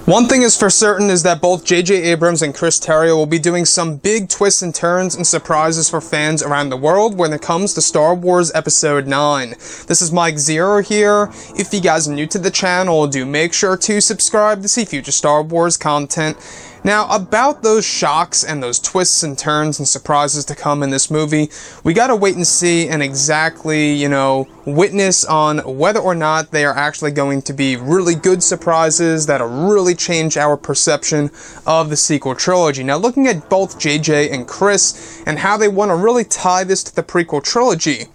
One thing is for certain is that both J.J. Abrams and Chris Terrio will be doing some big twists and turns and surprises for fans around the world when it comes to Star Wars Episode 9. This is Mike Zero here. If you guys are new to the channel, do make sure to subscribe to see future Star Wars content. Now, about those shocks and those twists and turns and surprises to come in this movie, we gotta wait and see and exactly, witness on whether or not they are actually going to be really good surprises that'll really change our perception of the sequel trilogy. Now, looking at both JJ and Chris and how they want to really tie this to the prequel trilogy,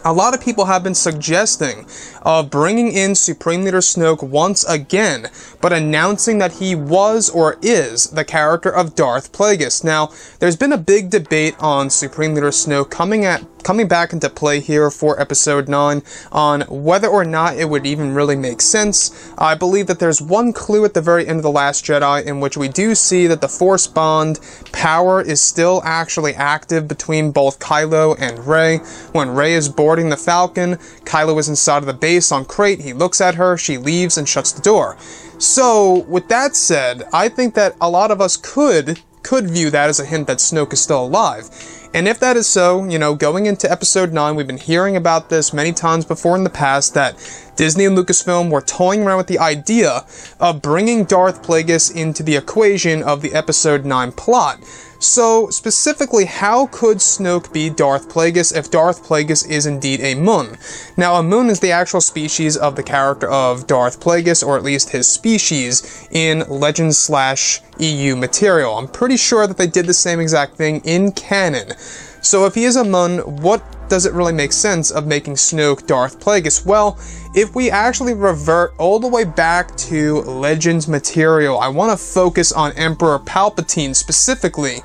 a lot of people have been suggesting of bringing in Supreme Leader Snoke once again, but announcing that he was or is the character of Darth Plagueis. Now, there's been a big debate on Supreme Leader Snoke coming back into play here for Episode 9 on whether or not it would even really make sense. I believe that there's one clue at the very end of The Last Jedi in which we do see that the Force bond power is still actually active between both Kylo and Rey. When Rey is boarding the Falcon, Kylo is inside of the base on Crate, he looks at her, she leaves and shuts the door. So, with that said, I think that a lot of us could view that as a hint that Snoke is still alive. And if that is so, going into Episode 9, we've been hearing about this many times before in the past, that Disney and Lucasfilm were toying around with the idea of bringing Darth Plagueis into the equation of the Episode 9 plot. So, specifically, how could Snoke be Darth Plagueis if Darth Plagueis is indeed a Mun? Now, a Mun is the actual species of the character of Darth Plagueis, or at least his species, in Legends/EU material. I'm pretty sure that they did the same exact thing in canon. So if he is a Mun, what does it really make sense of making Snoke Darth Plagueis? Well, if we actually revert all the way back to Legends material, I want to focus on Emperor Palpatine specifically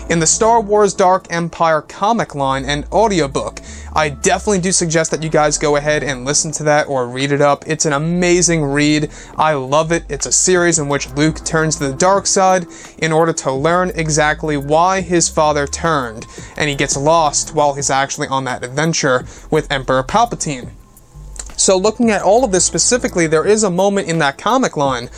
in the Star Wars Dark Empire comic line and audiobook. I definitely do suggest that you guys go ahead and listen to that or read it up. It's an amazing read. I love it. It's a series in which Luke turns to the dark side in order to learn exactly why his father turned, and he gets lost while he's actually on that adventure with Emperor Palpatine. So looking at all of this specifically, there is a moment in that comic line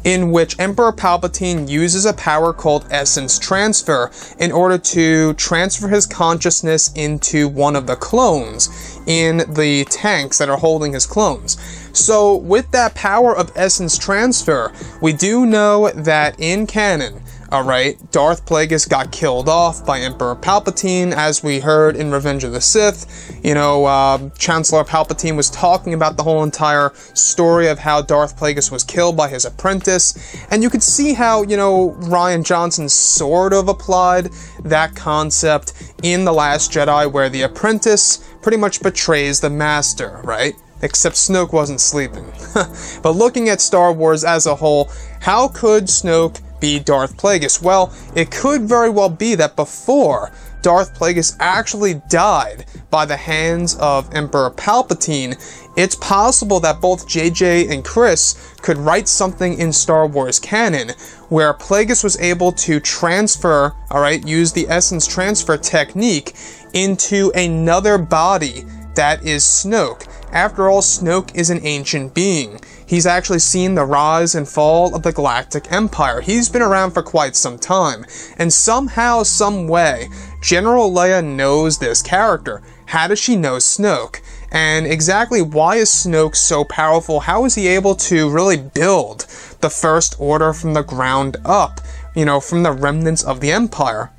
in which Emperor Palpatine uses a power called Essence Transfer in order to transfer his consciousness into one of the clones in the tanks that are holding his clones. So with that power of Essence Transfer, we do know that in canon, alright, Darth Plagueis got killed off by Emperor Palpatine, as we heard in Revenge of the Sith. Chancellor Palpatine was talking about the whole entire story of how Darth Plagueis was killed by his apprentice, and you could see how, Rian Johnson sort of applied that concept in The Last Jedi, where the apprentice pretty much betrays the master, right? Except Snoke wasn't sleeping. But looking at Star Wars as a whole, how could Snoke be Darth Plagueis? Well, it could very well be that before Darth Plagueis actually died by the hands of Emperor Palpatine, it's possible that both JJ and Chris could write something in Star Wars canon where Plagueis was able to transfer, use the Essence Transfer technique into another body that is Snoke. After all, Snoke is an ancient being. He's actually seen the rise and fall of the Galactic Empire. He's been around for quite some time. And somehow, some way, General Leia knows this character. How does she know Snoke? And exactly why is Snoke so powerful? How is he able to really build the First Order from the ground up? From the remnants of the Empire.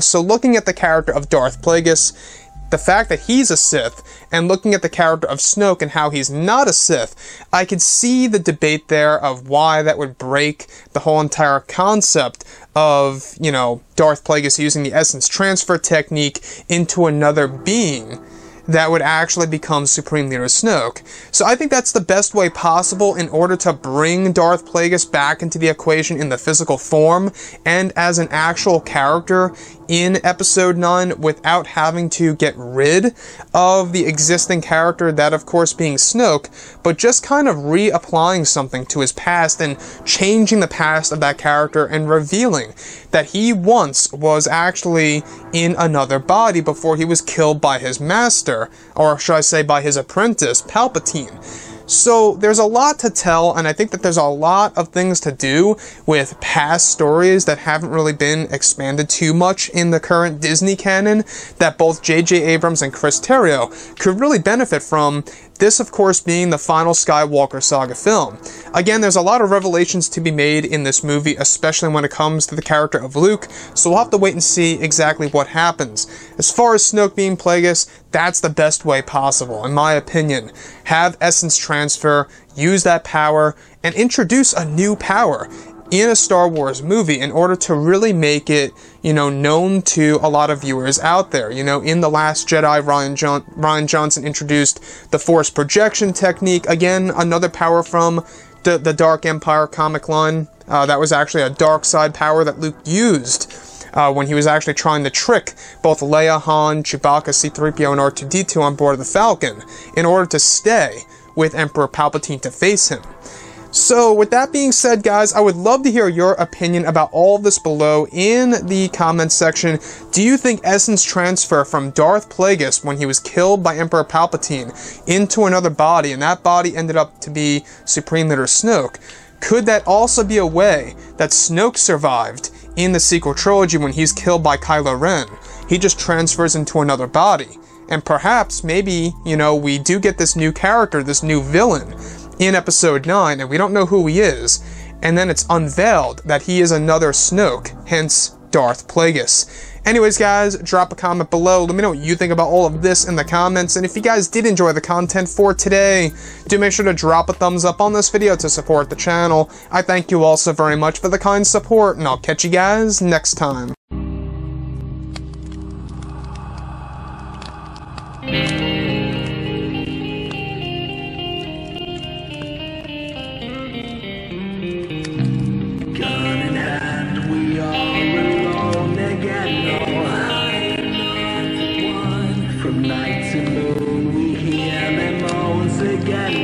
So looking at the character of Darth Plagueis, the fact that he's a Sith, and looking at the character of Snoke and how he's not a Sith, I could see the debate there of why that would break the whole entire concept of, Darth Plagueis using the Essence Transfer technique into another being that would actually become Supreme Leader Snoke. So I think that's the best way possible in order to bring Darth Plagueis back into the equation in the physical form and as an actual character in Episode 9 without having to get rid of the existing character, that of course being Snoke, but just kind of reapplying something to his past and changing the past of that character and revealing that he once was actually in another body before he was killed by his master, or should I say by his apprentice, Palpatine. So there's a lot to tell, and I think that there's a lot of things to do with past stories that haven't really been expanded too much in the current Disney canon that both J.J. Abrams and Chris Terrio could really benefit from. This, of course, being the final Skywalker saga film. Again, there's a lot of revelations to be made in this movie, especially when it comes to the character of Luke, so we'll have to wait and see exactly what happens. As far as Snoke being Plagueis, that's the best way possible, in my opinion. Have essence transfer, use that power, and introduce a new power in a Star Wars movie in order to really make it, known to a lot of viewers out there. In The Last Jedi, Rian Johnson introduced the Force projection technique. Again, another power from the Dark Empire comic line. That was actually a dark side power that Luke used when he was actually trying to trick both Leia, Han, Chewbacca, C-3PO, and R2-D2 on board of the Falcon in order to stay with Emperor Palpatine to face him. So, with that being said, guys, I would love to hear your opinion about all of this below in the comments section. Do you think essence transfer from Darth Plagueis when he was killed by Emperor Palpatine into another body, and that body ended up to be Supreme Leader Snoke, could that also be a way that Snoke survived in the sequel trilogy when he's killed by Kylo Ren? He just transfers into another body. And perhaps, maybe, we do get this new character, this new villain, in Episode 9, and we don't know who he is, and then it's unveiled that he is another Snoke, hence Darth Plagueis. Anyways, guys, drop a comment below. Let me know what you think about all of this in the comments, and if you guys did enjoy the content for today, do make sure to drop a thumbs up on this video to support the channel. I thank you all so very much for the kind support, and I'll catch you guys next time. From night to moon, we hear them moans again.